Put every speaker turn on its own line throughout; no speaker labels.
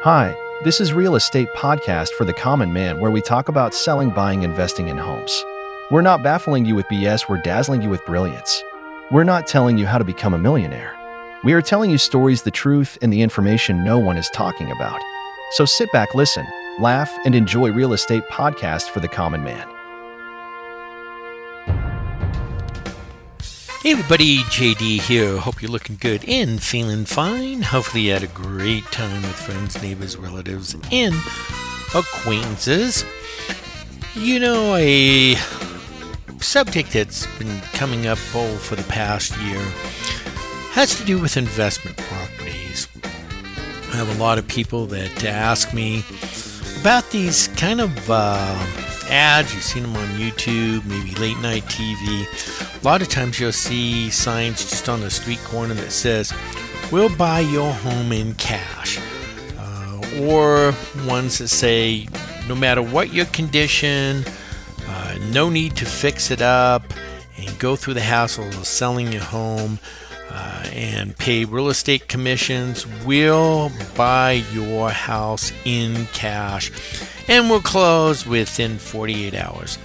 Hi, this is Real Estate Podcast for the Common Man, where we talk about selling, buying, investing in homes. We're not baffling you with BS, we're dazzling you with brilliance. We're not telling you how to become a millionaire. We are telling you stories, the truth, and the information no one is talking about. So sit back, listen, laugh, and enjoy Real Estate Podcast for the Common Man.
Hey everybody, JD here. Hope you're looking good and feeling fine. Hopefully you had a great time with friends, neighbors, relatives, and acquaintances. You know, a subject that's been coming up for the past year has to do with investment properties. I have a lot of people that ask me about these kind of ads. You've seen them on YouTube, maybe late night TV. A lot of times you'll see signs just on the street corner that says, "We'll buy your home in cash." Or ones that say, no matter what your condition, no need to fix it up and go through the hassle of selling your home and pay real estate commissions. We'll buy your house in cash and we'll close within 48 hours.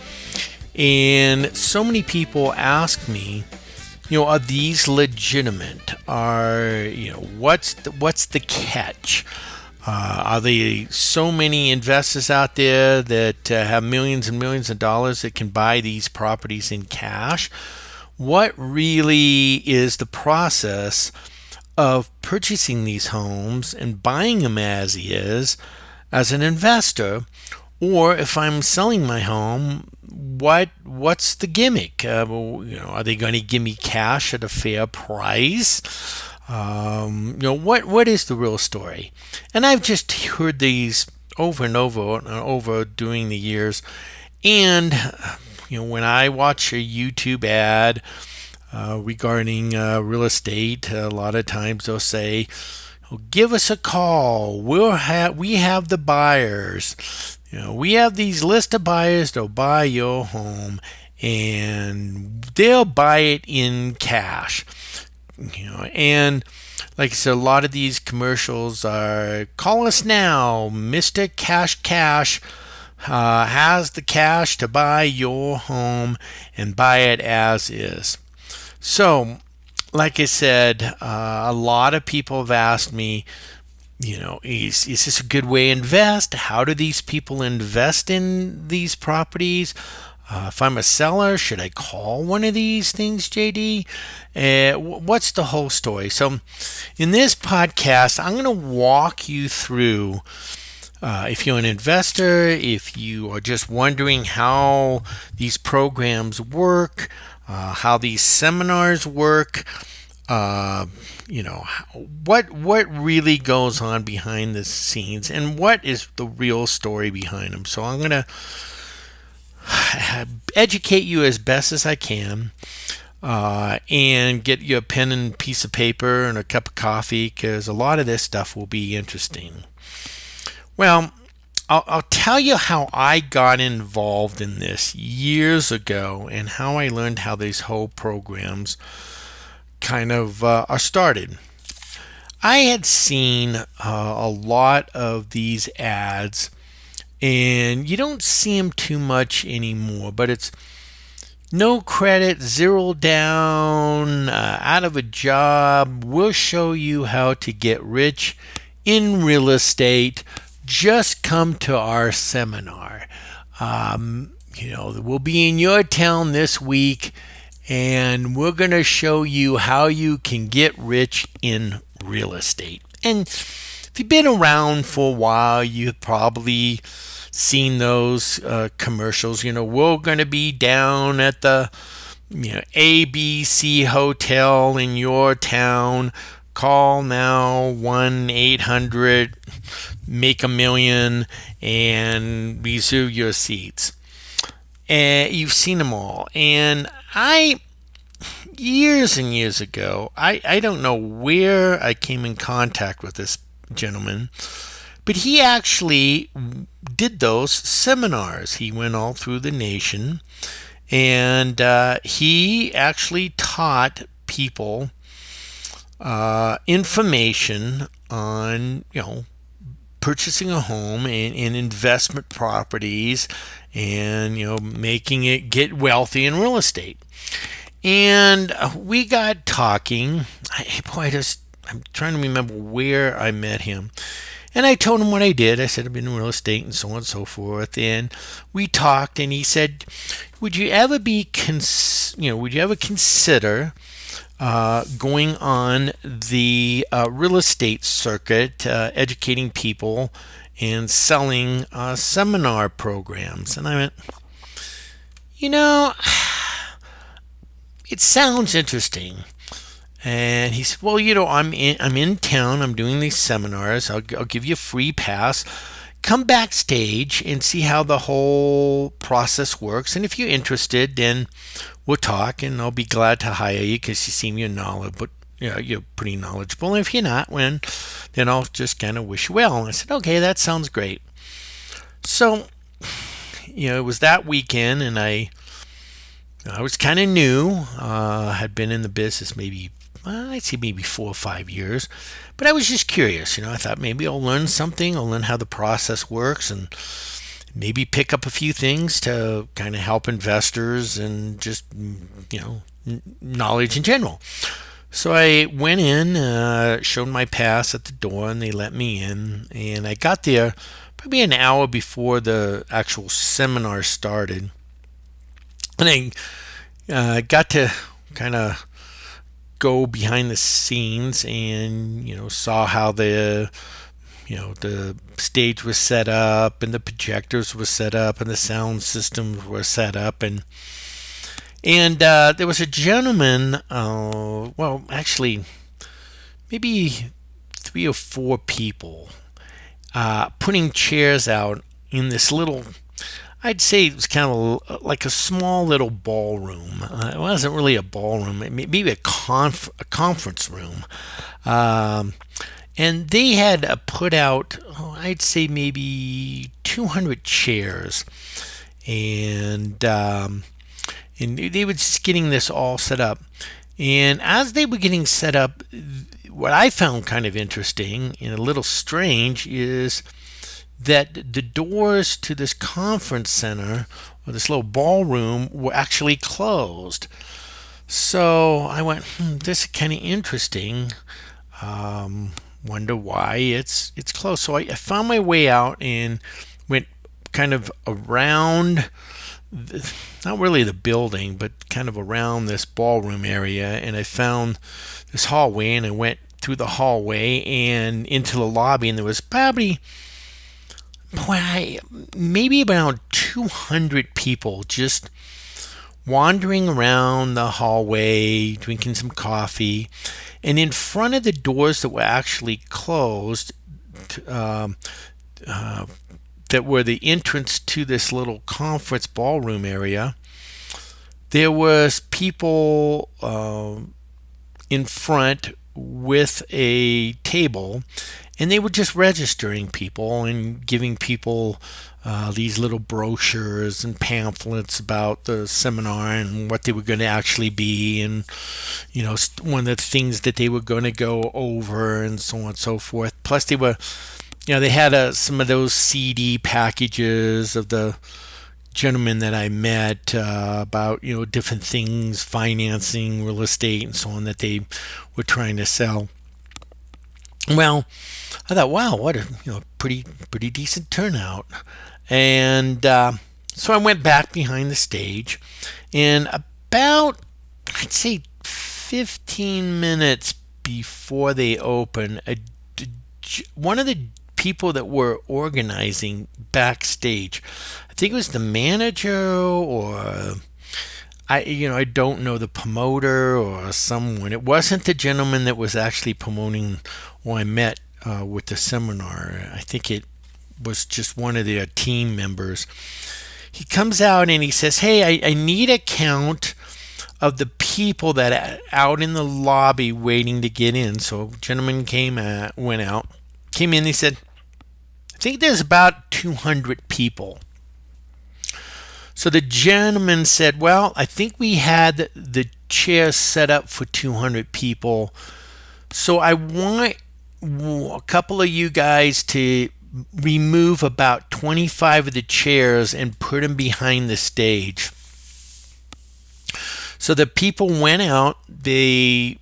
And so many people ask me, are these legitimate? What's the catch? Are there so many investors out there that have millions and millions of dollars that can buy these properties in cash? What really is the process of purchasing these homes and buying them as is as an investor? Or if I'm selling my home, what's the gimmick? Are they going to give me cash at a fair price? What is the real story? And I've just heard these over and over during the years. And when I watch a YouTube ad regarding real estate, a lot of times they'll say, "Give us a call. We have the buyers. We have these list of buyers that'll buy your home, and they'll buy it in cash." And like I said, a lot of these commercials are, "Call us now. Mr. Cash has the cash to buy your home and buy it as is." So, like I said, a lot of people have asked me, is this a good way to invest? How do these people invest in these properties? If I'm a seller, should I call one of these things, JD? What's the whole story? So in this podcast, I'm going to walk you through, if you're an investor, if you are just wondering how these programs work, how these seminars work, what really goes on behind the scenes and what is the real story behind them. So I'm going to educate you as best as I can and get you a pen and piece of paper and a cup of coffee, because a lot of this stuff will be interesting. Well, I'll tell you how I got involved in this years ago and how I learned how these whole programs kind of are started. I had seen a lot of these ads, and you don't see them too much anymore, but it's no credit, zero down, out of a job. We'll show you how to get rich in real estate. Just come to our seminar. We'll be in your town this week, and we're going to show you how you can get rich in real estate. And if you've been around for a while, you've probably seen those commercials. We're going to be down at the ABC Hotel in your town. Call now 1-800-MAKE-A-MILLION and reserve your seats. And you've seen them all. And years and years ago, I don't know where I came in contact with this gentleman, but he actually did those seminars. He went all through the nation, and he actually taught people information on, purchasing a home in investment properties and, making it get wealthy in real estate. And we got talking. I'm trying to remember where I met him. And I told him what I did. I said I've been in real estate and so on and so forth. And we talked, and he said, "Would you ever consider going on the real estate circuit, educating people and selling seminar programs?" And I went, it sounds interesting. And he said, "Well, I'm in town. I'm doing these seminars. I'll give you a free pass. Come backstage and see how the whole process works. And if you're interested, then we'll talk, and I'll be glad to hire you because you seem you're pretty knowledgeable. And if you're not, then I'll just kind of wish you well." And I said, "Okay, that sounds great." So, it was that weekend, and I was kind of new. Had been in the business I'd say maybe 4 or 5 years, but I was just curious. I thought maybe I'll learn something. I'll learn how the process works, and maybe pick up a few things to kind of help investors and just knowledge in general. So I went in, showed my pass at the door, and they let me in. And I got there probably an hour before the actual seminar started, and I got to kind of go behind the scenes and saw how the stage was set up, and the projectors were set up, and the sound systems were set up, and there was a gentleman, actually maybe 3 or 4 people putting chairs out in this little, I'd say it was kind of like a small little ballroom. It wasn't really a ballroom, maybe a conference room. And they had put out, I'd say maybe 200 chairs. And they were just getting this all set up. And as they were getting set up, what I found kind of interesting and a little strange is that the doors to this conference center, or this little ballroom, were actually closed. So I went, this is kind of interesting. Wonder why it's closed. So I found my way out and went kind of around, not really the building, but kind of around this ballroom area. And I found this hallway, and I went through the hallway and into the lobby, and there was probably maybe around 200 people just wandering around the hallway, drinking some coffee. And in front of the doors that were actually closed, that were the entrance to this little conference ballroom area, there was people in front with a table, and they were just registering people and giving people these little brochures and pamphlets about the seminar and what they were going to actually be, and one of the things that they were going to go over, and so on and so forth. Plus they were, they had some of those CD packages of the gentlemen that I met about different things, financing, real estate, and so on, that they were trying to sell. Well, I thought, wow, what a pretty decent turnout. And so I went back behind the stage, and about, I'd say, 15 minutes before they opened, one of the people that were organizing backstage, I think it was the manager, or I don't know, the promoter or someone. It wasn't the gentleman that was actually promoting, or I met with the seminar. I think it was just one of their team members. He comes out and he says, "Hey, I need a count of the people that are out in the lobby waiting to get in." So a gentleman came in. He said, "I think there's about 200 people." So the gentleman said, "Well, I think we had the chairs set up for 200 people. So I want a couple of you guys to remove about 25 of the chairs and put them behind the stage. So the people went out, they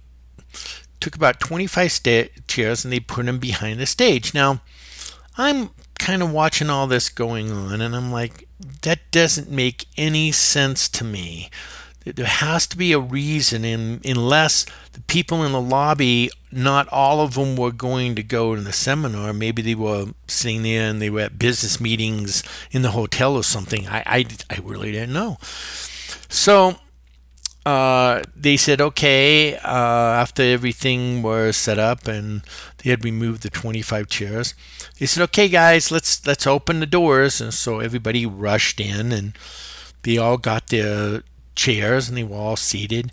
took about 25 chairs and they put them behind the stage. Now, I'm kind of watching all this going on, and I'm like, that doesn't make any sense to me. There has to be a reason, unless the people in the lobby, not all of them were going to go to the seminar. Maybe they were sitting there and they were at business meetings in the hotel or something. I really didn't know. So they said, okay, after everything was set up and they had removed the 25 chairs, they said, okay, guys, let's open the doors. And so everybody rushed in, and they all got their chairs and they were all seated.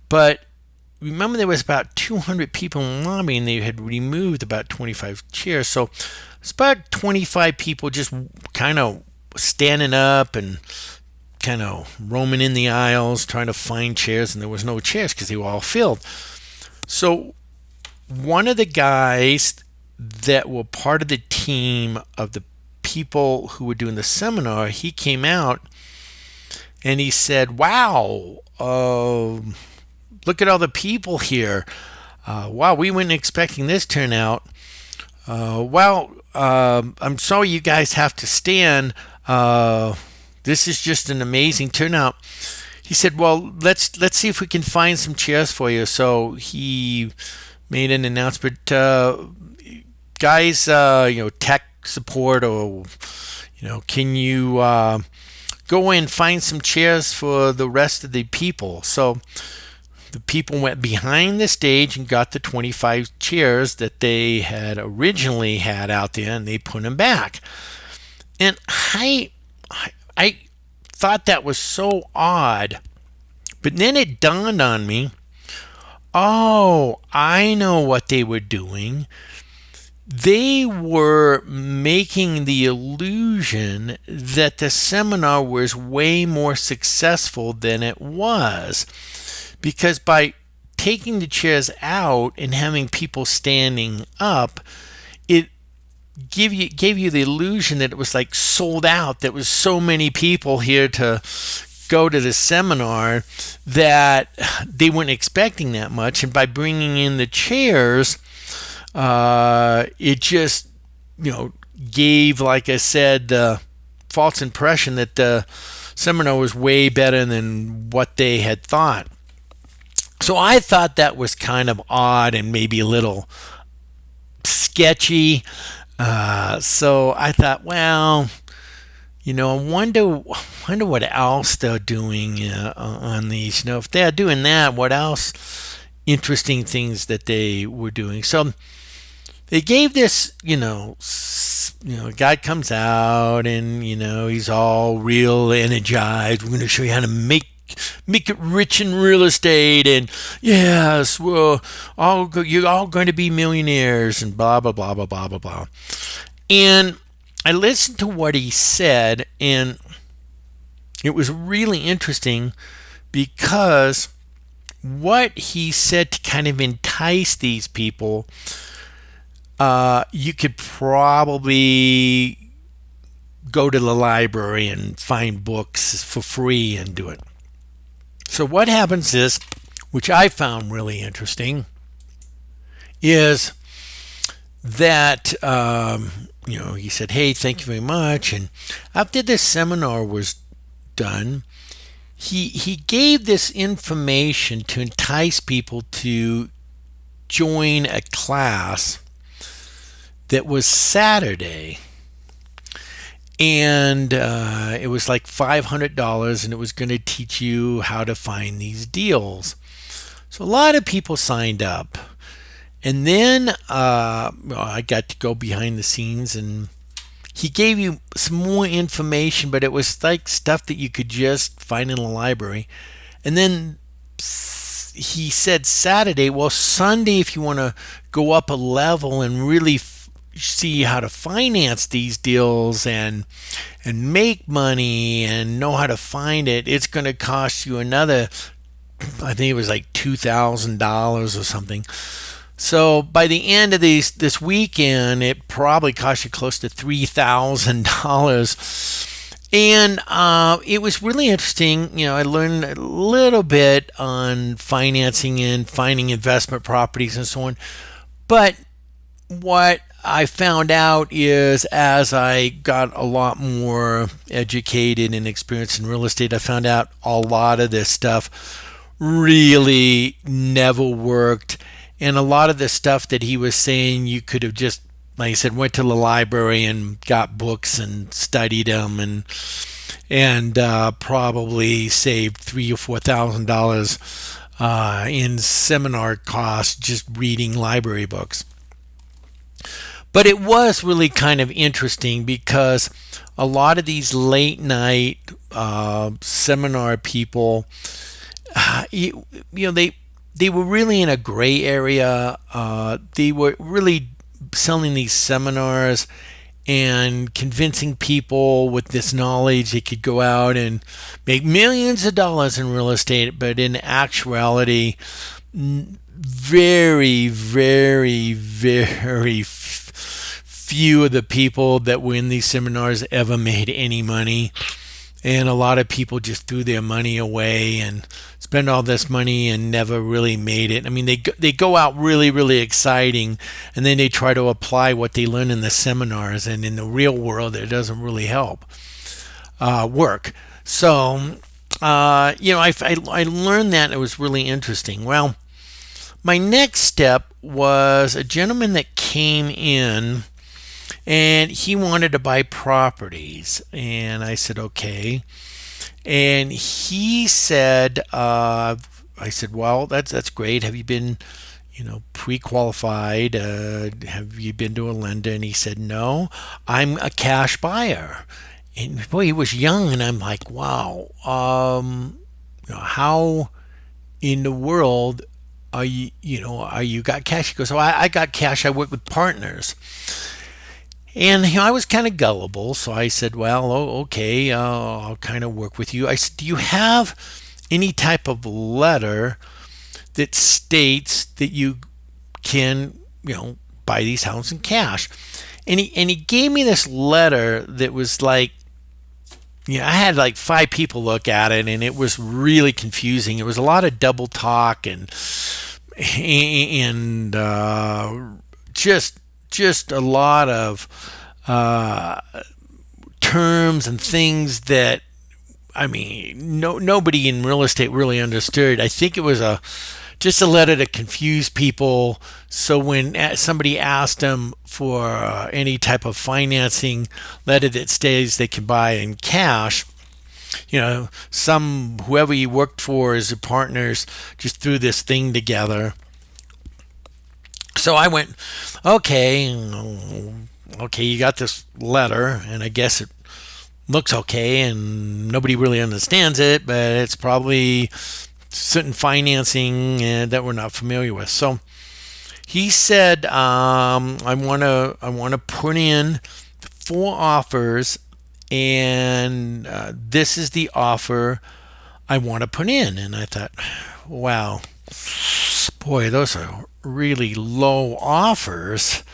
But remember, there was about 200 people in the lobby, and they had removed about 25 chairs. So it's about 25 people just kind of standing up and kind of roaming in the aisles trying to find chairs, and there was no chairs because they were all filled. So one of the guys that were part of the team of the people who were doing the seminar, he came out and he said, wow, look at all the people here. Wow, we weren't expecting this turnout. I'm sorry you guys have to stand. This is just an amazing turnout. He said, well, let's see if we can find some chairs for you. So he made an announcement, guys, tech support, or, can you go in and find some chairs for the rest of the people? So the people went behind the stage and got the 25 chairs that they had originally had out there, and they put them back. And I thought that was so odd. But then it dawned on me, oh, I know what they were doing. They were making the illusion that the seminar was way more successful than it was. Because by taking the chairs out and having people standing up, it gave you the illusion that it was like sold out. There was so many people here to go to the seminar that they weren't expecting that much. And by bringing in the chairs, it just, gave, like I said, the false impression that the seminar was way better than what they had thought. So I thought that was kind of odd and maybe a little sketchy. So I thought, well, I wonder what else they're doing on these. If they're doing that, what else interesting things that they were doing? So they gave this, a guy comes out and, he's all real energized. We're going to show you how to make it rich in real estate, and yes, you're all going to be millionaires, and blah blah blah blah blah blah blah. And I listened to what he said, and it was really interesting because what he said to kind of entice these people, you could probably go to the library and find books for free and do it. So what happens is, which I found really interesting, is that, he said, hey, thank you very much. And after this seminar was done, he gave this information to entice people to join a class that was Saturday. And it was like $500, and it was going to teach you how to find these deals. So a lot of people signed up. And then I got to go behind the scenes, and he gave you some more information, but it was like stuff that you could just find in the library. And then he said Saturday, well, Sunday, if you want to go up a level and really see how to finance these deals and make money and know how to find it, it's going to cost you another, I think it was like $2,000 or something. So by the end of this weekend, it probably cost you close to $3,000. And it was really interesting. I learned a little bit on financing and finding investment properties and so on. But what I found out is, as I got a lot more educated and experienced in real estate, I found out a lot of this stuff really never worked. And a lot of the stuff that he was saying, you could have just, like I said, went to the library and got books and studied them, and probably saved $3,000 or $4,000 in seminar costs just reading library books. But it was really kind of interesting because a lot of these late night seminar people, they were really in a gray area. They were really selling these seminars and convincing people with this knowledge they could go out and make millions of dollars in real estate, but in actuality, very, very, very few of the people that were in these seminars ever made any money. And a lot of people just threw their money away and spend all this money and never really made it. I mean, they go out really, really exciting, and then they try to apply what they learn in the seminars, and in the real world, it doesn't really help work. So, I learned that. It was really interesting. Well, my next step was a gentleman that came in, and he wanted to buy properties, and I said, okay. And he said, I said, well, that's great. Have you been, pre-qualified? Have you been to a lender? And he said, no, I'm a cash buyer. And boy, he was young, and I'm like, wow, how in the world are you got cash? He goes, oh, I got cash. I work with partners. And I was kind of gullible, so I said, well, okay, I'll kind of work with you. I said, do you have any type of letter that states that you can, buy these houses in cash? And he gave me this letter that was like, I had like 5 people look at it, and it was really confusing. It was a lot of double talk and just a lot of terms and things that, nobody in real estate really understood. I think it was just a letter to confuse people. So when somebody asked them for any type of financing letter that states they can buy in cash, whoever you worked for as your partners just threw this thing together. So I went, okay, you got this letter, and I guess it looks okay, and nobody really understands it, but it's probably certain financing that we're not familiar with. So he said, I want to put in 4 offers, and this is the offer I want to put in. And I thought, wow, boy, those are really low offers.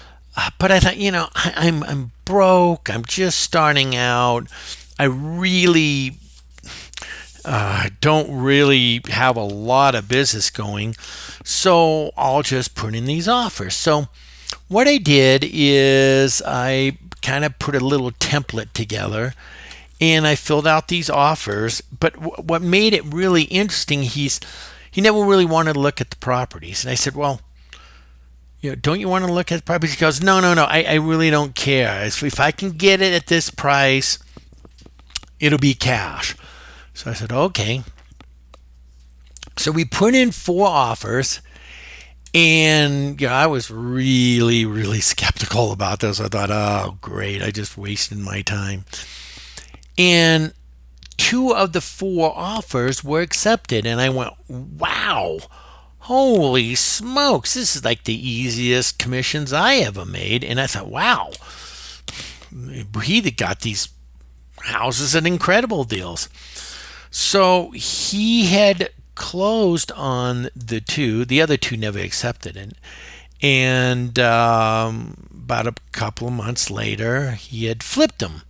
But I thought, I'm broke. I'm just starting out. I really don't really have a lot of business going. So I'll just put in these offers. So what I did is I kind of put a little template together, and I filled out these offers. But what made it really interesting, he never really wanted to look at the properties. And I said, well, don't you want to look at the properties? He goes, no, I really don't care. If I can get it at this price, it'll be cash. So I said, okay. So we put in 4 offers, and I was really, really skeptical about this. I thought, oh, great, I just wasted my time. And 2 of the 4 offers were accepted, and I went, wow, holy smokes, this is like the easiest commissions I ever made. And I thought, wow, he got these houses at incredible deals. So he had closed on the 2. The other 2 never accepted it. And about a couple of months later, he had flipped them,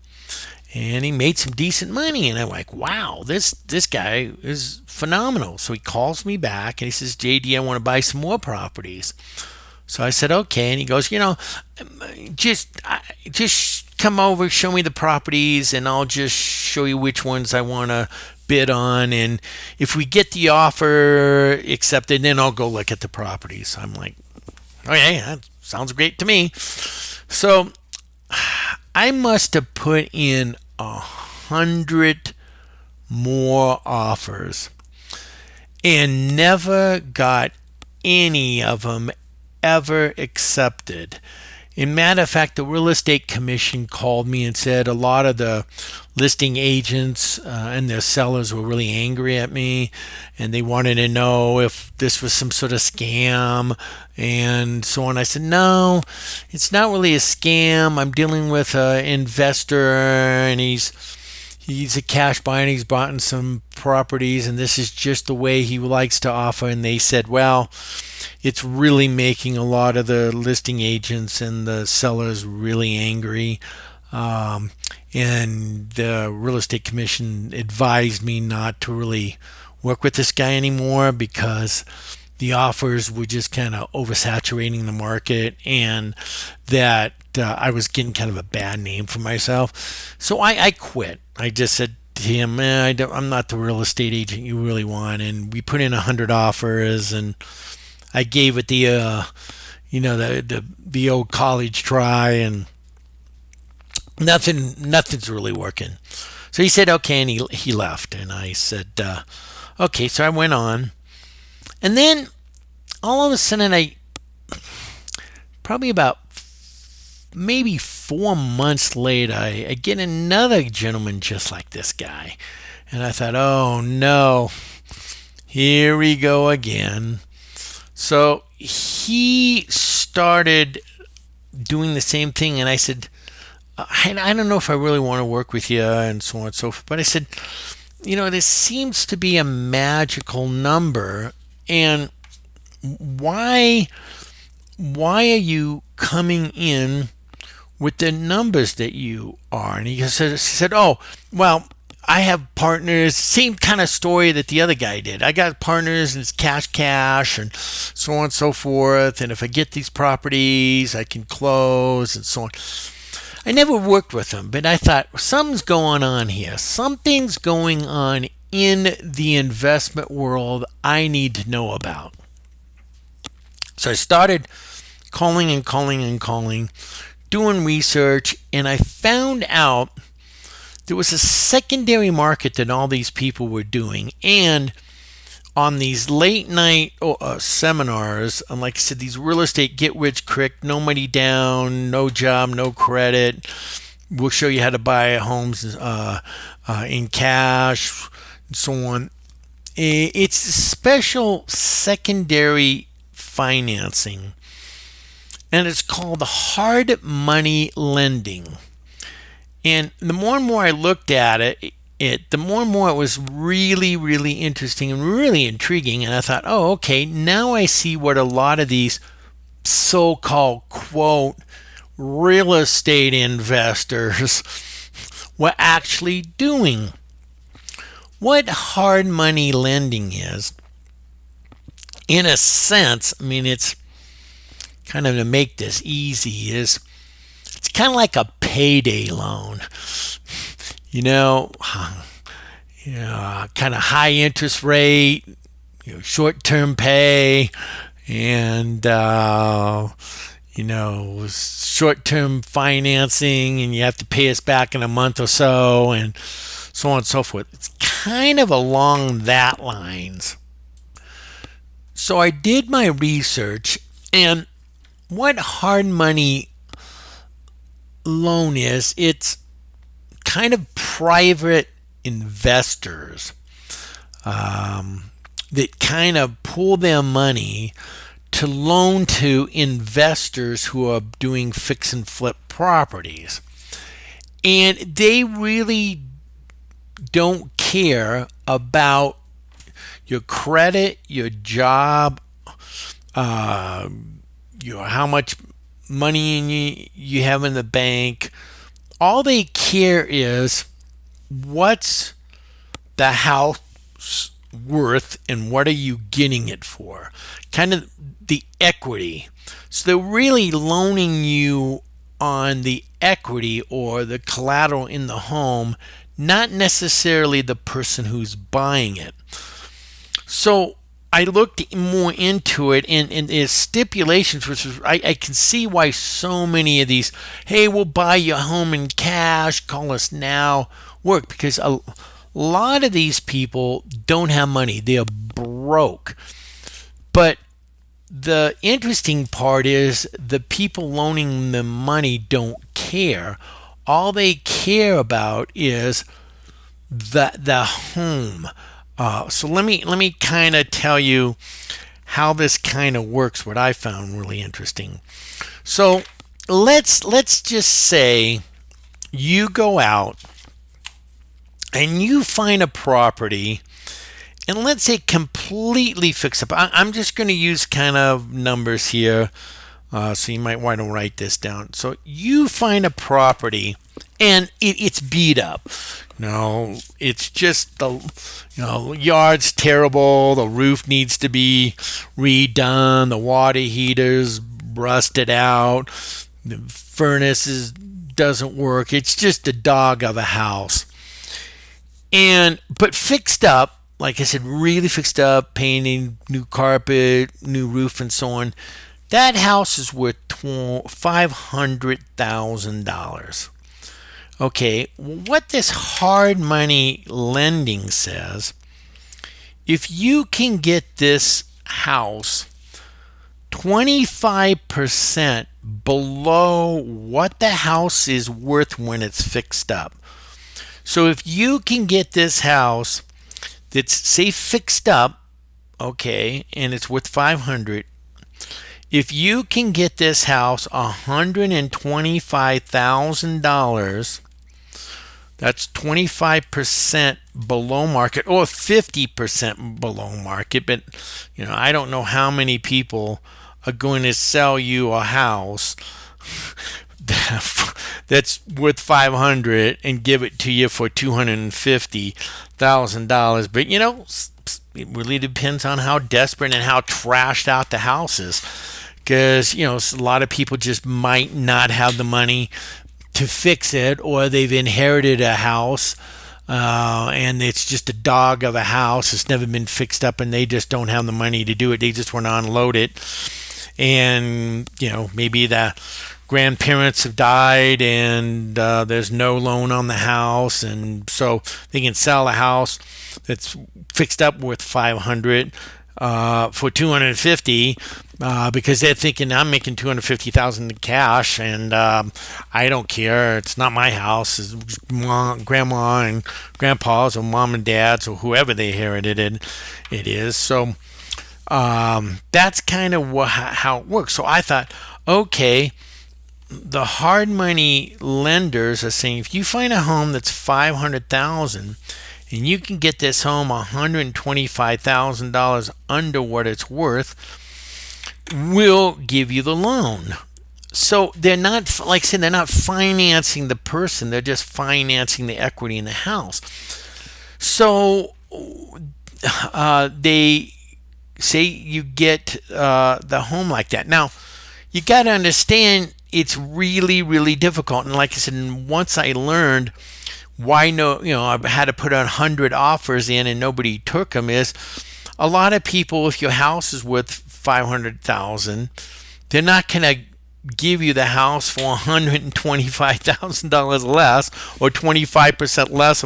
and he made some decent money. And I'm like, wow, this guy is phenomenal. So he calls me back and he says, JD, I want to buy some more properties. So I said, okay. And he goes, just come over, show me the properties, and I'll just show you which ones I want to bid on. And if we get the offer accepted, then I'll go look at the properties. I'm like, okay, that sounds great to me. So I must have put in 100 more offers and never got any of them ever accepted. In matter of fact, the real estate commission called me and said a lot of the listing agents and their sellers were really angry at me, and they wanted to know if this was some sort of scam and so on. I said, no, it's not really a scam. I'm dealing with an investor, and he's a cash buyer, and he's bought in some properties, and this is just the way he likes to offer. And they said, well, it's really making a lot of the listing agents and the sellers really angry. And the real estate commission advised me not to really work with this guy anymore because the offers were just kind of oversaturating the market, and that I was getting kind of a bad name for myself. So I quit. I just said to him, I'm not the real estate agent you really want. And we put in 100 offers, and I gave it the old college try, and nothing's really working. So he said, okay, and he left. And I said, okay. So I went on. And then all of a sudden, probably about maybe 4 months later, I get another gentleman just like this guy. And I thought, oh no, here we go again. So he started doing the same thing, and I said, I don't know if I really want to work with you, and so on and so forth. But I said, this seems to be a magical number, and why are you coming in with the numbers that you are? And he said, oh, well, I have partners, same kind of story that the other guy did. I got partners, and it's cash, and so on and so forth. And if I get these properties, I can close, and so on. I never worked with him, but I thought, something's going on here. Something's going on in the investment world I need to know about. So I started calling, doing research, and I found out there was a secondary market that all these people were doing. And on these late night seminars, and like I said, these real estate get rich quick, no money down, no job, no credit. We'll show you how to buy homes in cash, and so on. It's special secondary financing, and it's called hard money lending. And the more and more I looked at it, the more and more it was really, really interesting and really intriguing. And I thought, oh, okay, now I see what a lot of these so-called, quote, real estate investors were actually doing. What hard money lending is, in a sense, I mean, it's kind of, to make this easy, it's kind of like a payday loan. Kind of high interest rate, short-term pay, and short-term financing, and you have to pay us back in a month or so, and so on and so forth. It's kind of along that lines. So I did my research, and what hard money loan is, it's kind of private investors that kind of pool their money to loan to investors who are doing fix and flip properties. And they really don't care about your credit, your job, how much money you have in the bank. All they care is what's the house worth and what are you getting it for? Kind of the equity. So they're really loaning you on the equity or the collateral in the home, not necessarily the person who's buying it. So I looked more into it, and there's stipulations, which is, I can see why so many of these, hey, we'll buy your home in cash, call us now, work, because a lot of these people don't have money. They're broke. But the interesting part is the people loaning them money don't care. All they care about is the home. So let me kind of tell you how this kind of works, what I found really interesting. So let's just say you go out and you find a property, and let's say completely fix up. I'm just going to use kind of numbers here, so you might want to write this down. So you find a property and it's beat up. It's just the yard's terrible. The roof needs to be redone. The water heater's rusted out. The furnace doesn't work. It's just a dog of a house. But fixed up, like I said, really fixed up, painting, new carpet, new roof, and so on. That house is worth $500,000. Okay, what this hard money lending says, if you can get this house 25% below what the house is worth when it's fixed up. So if you can get this house that's, say, fixed up, okay, and it's worth $500,000, if you can get this house $125,000, that's 25% below market or 50% below market. But I don't know how many people are going to sell you a house that's worth $500,000 and give it to you for $250,000. But it really depends on how desperate and how trashed out the house is. Because a lot of people just might not have the money to fix it, or they've inherited a house and it's just a dog of a house. It's never been fixed up and they just don't have the money to do it. They just want to unload it. And maybe the grandparents have died and there's no loan on the house, and so they can sell a house that's fixed up worth $500,000 for $250,000 because they're thinking, I'm making $250,000 in cash, and I don't care. It's not my house. It's grandma and grandpa's, or mom and dad's, or whoever they inherited it is. So that's kind of how it works. So I thought, okay, the hard money lenders are saying, if you find a home that's $500,000 and you can get this home $125,000 under what it's worth, we'll give you the loan. So they're not, like I said, they're not financing the person. They're just financing the equity in the house. So they say you get the home like that. Now, you got to understand, it's really, really difficult. And like I said, once I learned why I had to put 100 offers in and nobody took them, is a lot of people, if your house is worth $500,000, they're not going to give you the house for $125,000 less, or 25% less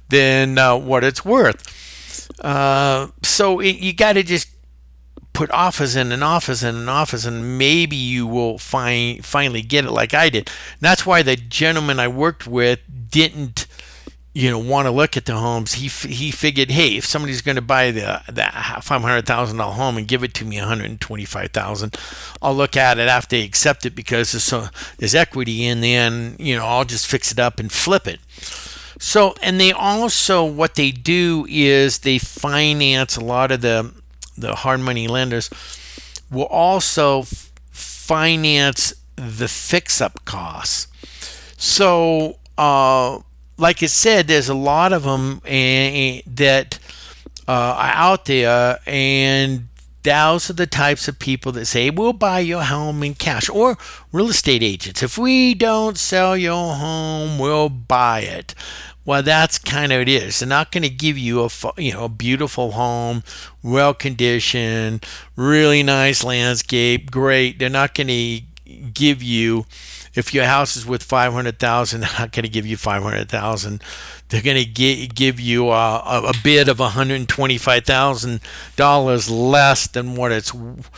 than what it's worth. So you got to just put offers in and offers in and offers, and maybe you will finally get it, like I did. And that's why the gentleman I worked with didn't want to look at the homes. He figured, hey, if somebody's going to buy the $500,000 home and give it to me $125,000, I'll look at it after they accept it, because there's equity in there, and I'll just fix it up and flip it. So, and they also, what they do is they finance. A lot of the hard money lenders will also finance the fix-up costs. So, like I said, there's a lot of them that are out there, and those are the types of people that say, we'll buy your home in cash, or real estate agents. If we don't sell your home, we'll buy it. Well, that's kind of it is. They're not going to give you a beautiful home, well conditioned, really nice landscape, great. They're not going to give you, if your house is worth $500,000, they're not going to give you $500,000. They're going to give you a bid of $125,000 less than what it's worth,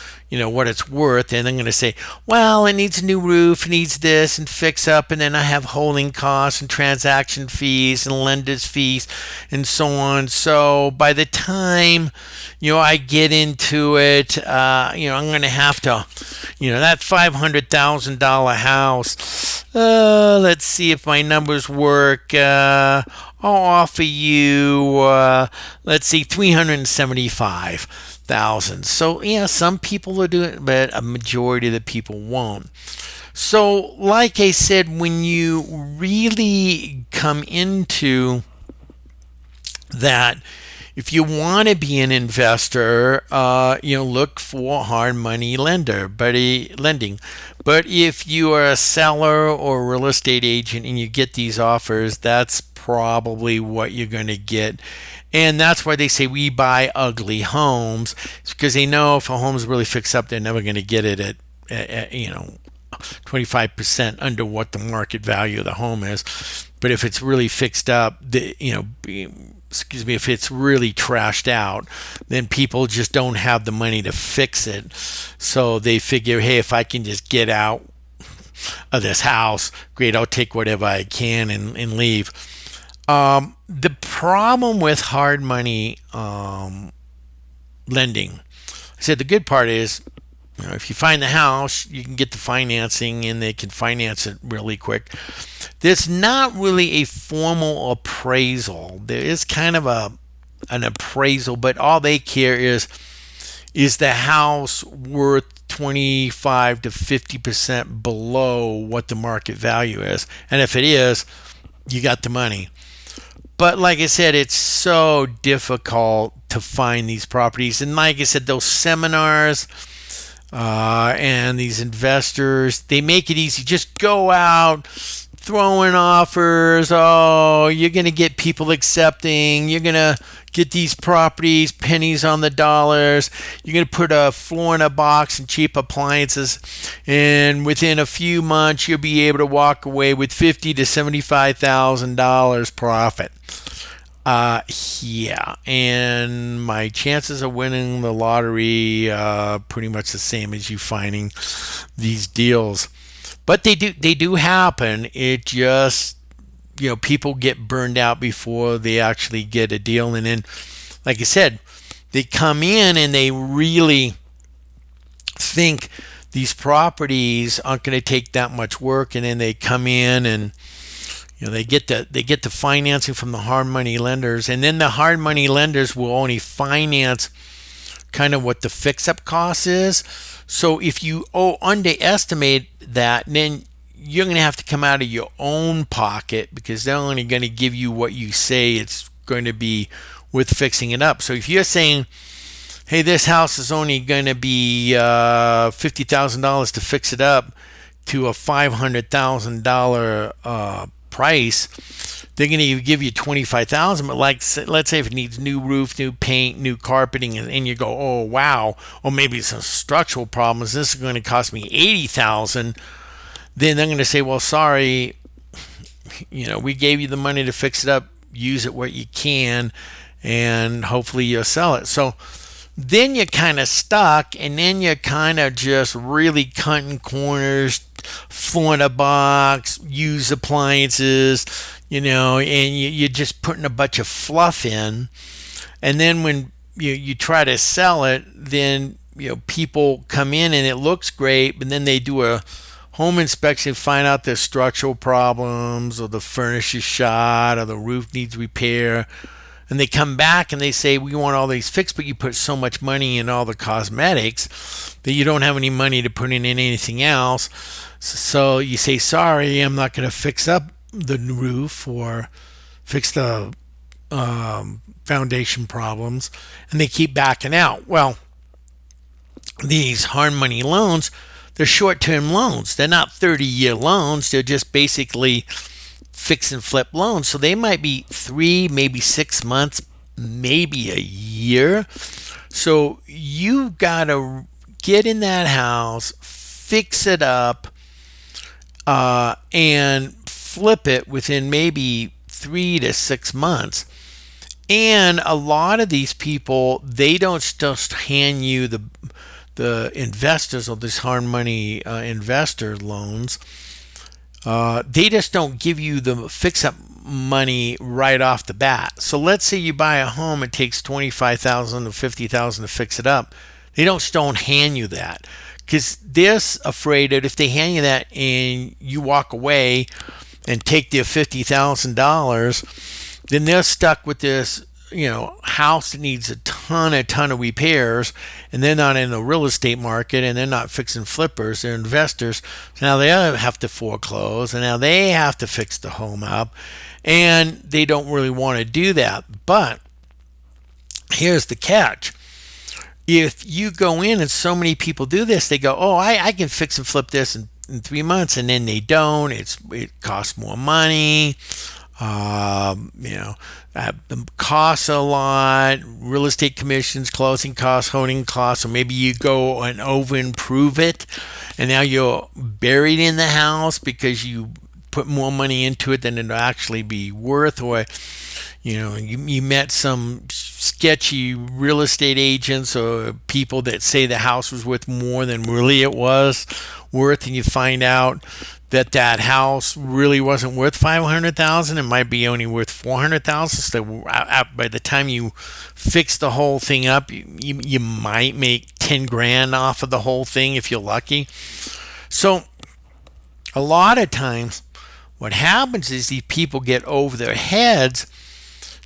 and they're going to say, well, it needs a new roof, it needs this and fix up, and then I have holding costs and transaction fees and lender's fees and so on. So by the time I get into it, I'm going to have to, that $500,000 house. Let's see if my numbers work. I'll offer you, let's see, $375,000. So yeah, some people will do it, but a majority of the people won't. So, like I said, when you really come into that, if you want to be an investor, look for hard money lending. But if you are a seller or a real estate agent and you get these offers, that's probably what you're going to get. And that's why they say we buy ugly homes. It's because they know if a home is really fixed up, they're never going to get it at 25% under what the market value of the home is. But if it's really fixed up, if it's really trashed out, then people just don't have the money to fix it. So they figure, hey, if I can just get out of this house, great, I'll take whatever I can and leave. The problem with hard money lending, I said the good part is, if you find the house, you can get the financing and they can finance it really quick. There's not really a formal appraisal. There is kind of an appraisal, but all they care is the house worth 25 to 50% below what the market value is. And if it is, you got the money. But like I said, it's so difficult to find these properties. And like I said, those seminars and these investors, they make it easy. Just go out, throwing offers. Oh, you're going to get people accepting. You're going to get these properties, pennies on the dollars. You're going to put a floor in a box and cheap appliances. And within a few months, you'll be able to walk away with $50,000 to $75,000 profit. Yeah, and my chances of winning the lottery pretty much the same as you finding these deals. But they do happen. It just, people get burned out before they actually get a deal. And then, like I said, they come in and they really think these properties aren't going to take that much work, and then they come in and they get the financing from the hard money lenders, and then the hard money lenders will only finance kind of what the fix-up cost is. So if you underestimate that, then you're going to have to come out of your own pocket, because they're only going to give you what you say it's going to be with fixing it up. So if you're saying, hey, this house is only going to be $50,000 to fix it up to a $500,000 price, they're going to give you $25,000. But let's say if it needs new roof, new paint, new carpeting, and you go, oh wow, or maybe some structural problems, this is going to cost me $80,000. Then they're going to say, well, sorry, we gave you the money to fix it up, use it what you can, and hopefully you'll sell it. So then you're kind of stuck, and then you're kind of just really cutting corners, floor in a box, use appliances, and you're just putting a bunch of fluff in. And then when you try to sell it, then people come in and it looks great, but then they do a home inspection, find out there's structural problems, or the furnace is shot, or the roof needs repair, and they come back and they say, we want all these fixed, but you put so much money in all the cosmetics that you don't have any money to put in anything else. So you say, sorry, I'm not going to fix up the roof or fix the foundation problems, and they keep backing out. Well, these hard money loans, they're short-term loans. They're not 30-year loans. They're just basically fix and flip loans. So they might be 3, maybe 6 months, maybe a year. So you got to get in that house, fix it up, and flip it within maybe 3 to 6 months. And a lot of these people, they don't just hand you the investors or this hard money investor loans. They just don't give you the fix-up money right off the bat. So let's say you buy a home, it takes $25,000 to $50,000 to fix it up. They don't hand you that, because they're afraid that if they hand you that and you walk away and take their $50,000, then they're stuck with this, house that needs a ton of repairs, and they're not in the real estate market, and they're not fixing flippers, they're investors. So now they have to foreclose, and now they have to fix the home up, and they don't really want to do that. But here's the catch. If you go in, and so many people do this, they go, oh, I can fix and flip this in 3 months, and then they don't. It costs more money. It costs a lot, real estate commissions, closing costs, holding costs, or maybe you go and over improve it, and now you're buried in the house because you put more money into it than it'll actually be worth, or you met some sketchy real estate agents or people that say the house was worth more than really it was worth, and you find out that house really wasn't worth $500,000. It might be only worth $400,000. So by the time you fix the whole thing up, you might make 10 grand off of the whole thing if you're lucky. So a lot of times what happens is these people get over their heads,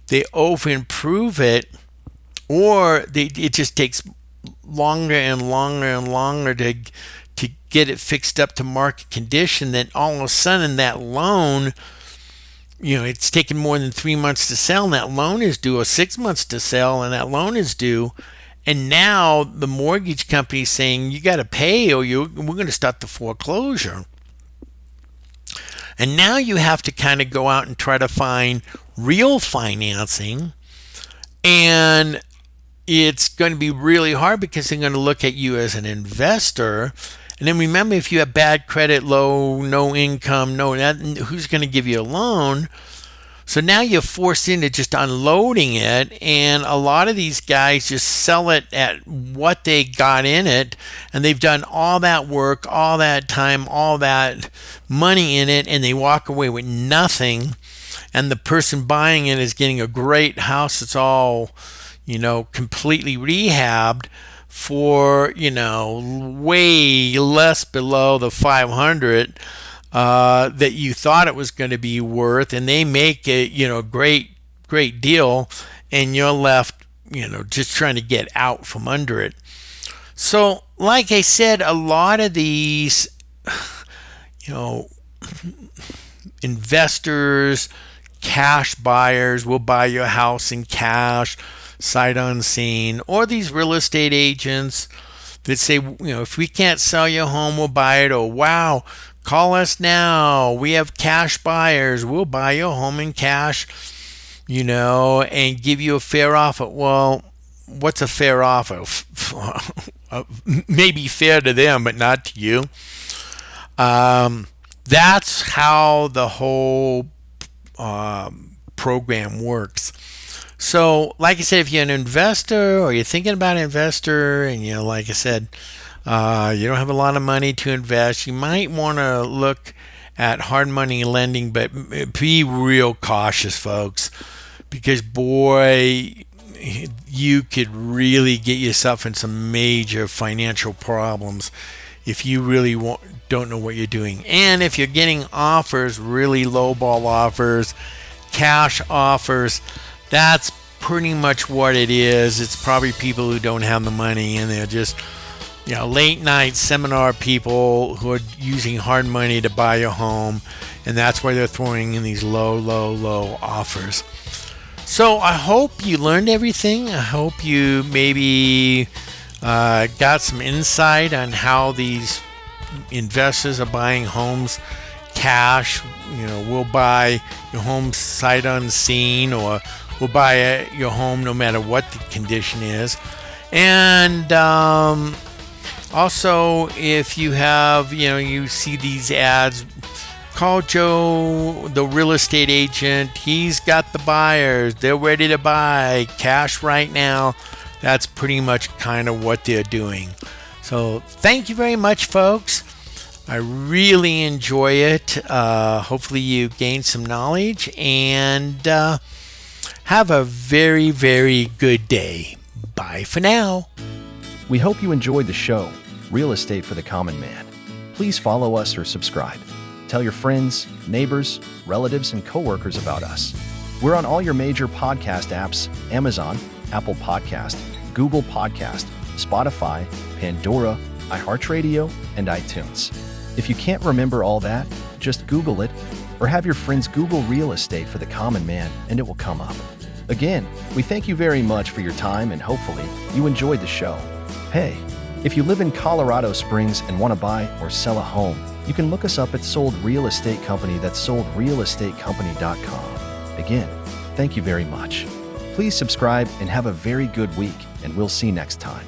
they over improve it, or it just takes longer and longer and longer to get it fixed up to market condition. Then all of a sudden that loan, it's taken more than 3 months to sell, and that loan is due, or 6 months to sell, and that loan is due. And now the mortgage company is saying, you got to pay, or we're going to start the foreclosure. And now you have to kind of go out and try to find real financing, and it's going to be really hard because they're going to look at you as an investor. And then remember, if you have bad credit, low, no income, who's going to give you a loan? So now you're forced into just unloading it, and a lot of these guys just sell it at what they got in it, and they've done all that work, all that time, all that money in it, and they walk away with nothing. And the person buying it is getting a great house that's all, completely rehabbed for, way less below the 500 that you thought it was going to be worth, and they make it, great deal, and you're left, just trying to get out from under it. So, like I said, a lot of these, investors, cash buyers will buy your house in cash, sight unseen, or these real estate agents that say, if we can't sell your home, we'll buy it, or wow, call us now, we have cash buyers, we'll buy your home in cash, and give you a fair offer. Well, what's a fair offer? Maybe fair to them, but not to you. That's how the whole program works. So, like I said, if you're an investor or you're thinking about an investor, and like I said, you don't have a lot of money to invest, you might want to look at hard money lending, but be real cautious, folks, because boy, you could really get yourself in some major financial problems if you really don't know what you're doing. And if you're getting offers, really lowball offers, cash offers, that's pretty much what it is. It's probably people who don't have the money, and they're just, late night seminar people who are using hard money to buy a home, and that's why they're throwing in these low offers. So I hope you learned everything. I hope you maybe got some insight on how these investors are buying homes cash. We'll buy your home sight unseen, or we'll buy your home no matter what the condition is. And also, if you have, you see these ads, call Joe, the real estate agent. He's got the buyers. They're ready to buy cash right now. That's pretty much kind of what they're doing. So thank you very much, folks. I really enjoy it. Hopefully you gained some knowledge, and have a very, very good day. Bye for now.
We hope you enjoyed the show, Real Estate for the Common Man. Please follow us or subscribe. Tell your friends, neighbors, relatives, and coworkers about us. We're on all your major podcast apps: Amazon, Apple Podcast, Google Podcast, Spotify, Pandora, iHeartRadio, and iTunes. If you can't remember all that, just Google it, or have your friends Google Real Estate for the Common Man, and it will come up. Again, we thank you very much for your time, and hopefully you enjoyed the show. Hey, if you live in Colorado Springs and want to buy or sell a home, you can look us up at Sold Real Estate Company. That's soldrealestatecompany.com. Again, thank you very much. Please subscribe and have a very good week, and we'll see you next time.